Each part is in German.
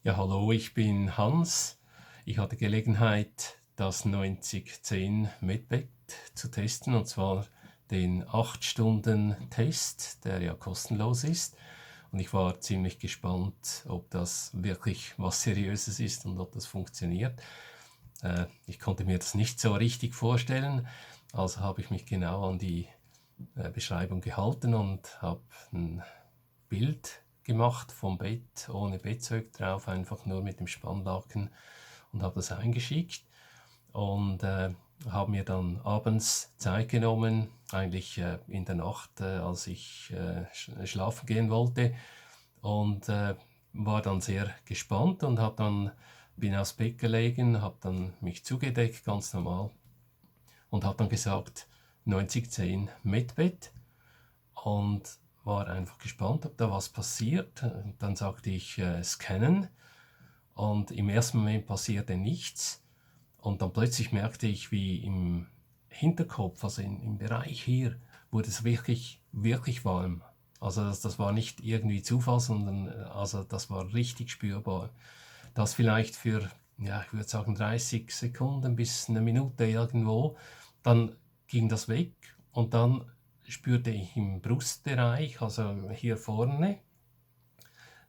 Ja, hallo, ich bin Hans. Ich hatte Gelegenheit, das 9010 Medbed zu testen, und zwar den 8-Stunden-Test, der ja kostenlos ist. Und ich war ziemlich gespannt, ob das wirklich was Seriöses ist und ob das funktioniert. Ich konnte mir das nicht so richtig vorstellen, also habe ich mich genau an die Beschreibung gehalten und habe ein Bild gemacht vom Bett, ohne Bettzeug drauf, einfach nur mit dem Spannlaken, und habe das eingeschickt und habe mir dann abends Zeit genommen, eigentlich in der Nacht, als ich schlafen gehen wollte, und war dann sehr gespannt und bin aufs Bett gelegen, habe dann mich zugedeckt, ganz normal, und habe dann gesagt 9010 Medbed, und war einfach gespannt, ob da was passiert. Dann sagte ich scannen, und im ersten Moment passierte nichts, und dann plötzlich merkte ich, wie im Hinterkopf, also im Bereich hier, wurde es wirklich, wirklich warm. Also das war nicht irgendwie Zufall, sondern also das war richtig spürbar. Das vielleicht für, ja, ich würde sagen 30 Sekunden bis eine Minute irgendwo. Dann ging das weg, und dann spürte ich im Brustbereich, also hier vorne,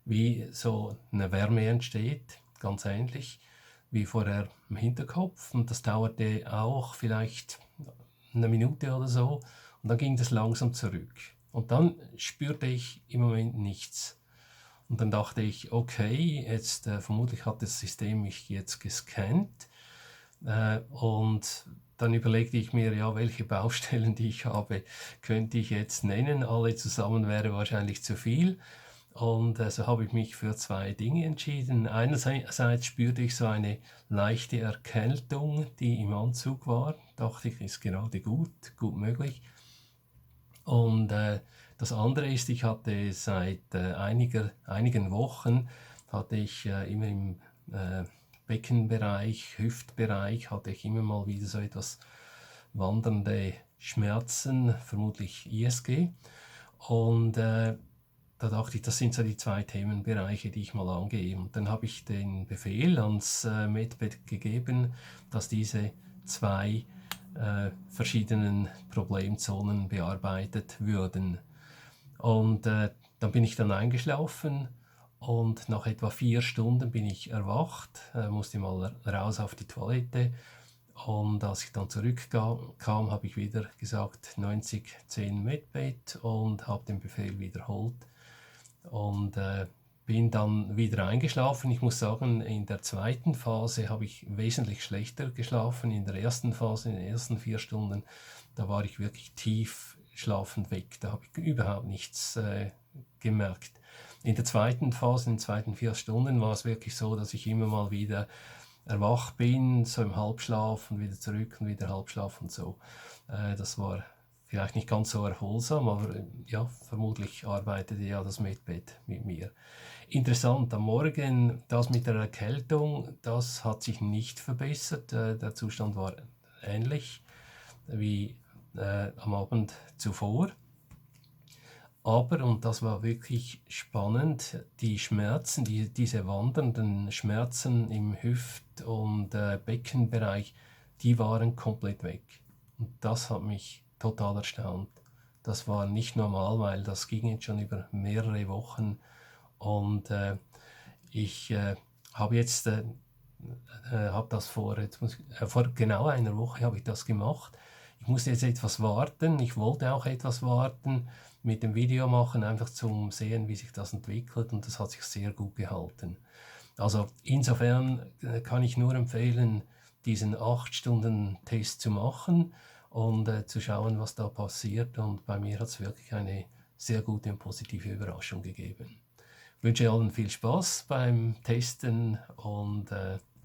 wie so eine Wärme entsteht, ganz ähnlich wie vorher im Hinterkopf. Und das dauerte auch vielleicht eine Minute oder so. Und dann ging das langsam zurück. Und dann spürte ich im Moment nichts. Und dann dachte ich, okay, jetzt vermutlich hat das System mich jetzt gescannt. Und dann überlegte ich mir, ja, welche Baustellen, die ich habe, könnte ich jetzt nennen. Alle zusammen wäre wahrscheinlich zu viel. Und so habe ich mich für zwei Dinge entschieden. Einerseits spürte ich so eine leichte Erkältung, die im Anzug war. Dachte ich, ist gerade gut möglich. Und das andere ist, ich hatte seit einigen Wochen, hatte ich immer im Beckenbereich, Hüftbereich, hatte ich immer mal wieder so etwas wandernde Schmerzen, vermutlich ISG. Und da dachte ich, das sind so die zwei Themenbereiche, die ich mal angehe. Und dann habe ich den Befehl ans Medbed gegeben, dass diese zwei verschiedenen Problemzonen bearbeitet würden. Und dann bin ich dann eingeschlafen, und nach etwa 4 Stunden bin ich erwacht, musste mal raus auf die Toilette, und als ich dann zurückkam, habe ich wieder gesagt 9010 Medbed und habe den Befehl wiederholt, und bin dann wieder eingeschlafen. Ich muss sagen, in der zweiten Phase habe ich wesentlich schlechter geschlafen. In der ersten Phase, in den ersten 4 Stunden, da war ich wirklich tief schlafend weg. Da habe ich überhaupt nichts gemerkt. In der zweiten Phase, in den zweiten 4 Stunden, war es wirklich so, dass ich immer mal wieder erwacht bin, so im Halbschlaf und wieder zurück und wieder Halbschlaf und so. Das war vielleicht nicht ganz so erholsam, aber ja, vermutlich arbeitete ja das Medbed mit mir. Interessant, am Morgen das mit der Erkältung, das hat sich nicht verbessert. Der Zustand war ähnlich wie am Abend zuvor. Aber, und das war wirklich spannend, die Schmerzen, diese wandernden Schmerzen im Hüft- und Beckenbereich, die waren komplett weg. Und das hat mich total erstaunt. Das war nicht normal, weil das ging jetzt schon über mehrere Wochen. Und ich habe jetzt habe das vor genau einer Woche habe ich das gemacht. Ich musste jetzt etwas warten. Ich wollte auch etwas warten mit dem Video machen, einfach zum sehen, wie sich das entwickelt, und das hat sich sehr gut gehalten. Also insofern kann ich nur empfehlen, diesen 8-Stunden-Test zu machen und zu schauen, was da passiert. Und bei mir hat es wirklich eine sehr gute und positive Überraschung gegeben. Ich wünsche allen viel Spaß beim Testen, und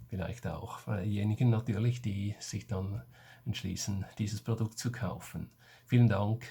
vielleicht auch diejenigen natürlich, die sich dann entschließen, dieses Produkt zu kaufen. Vielen Dank.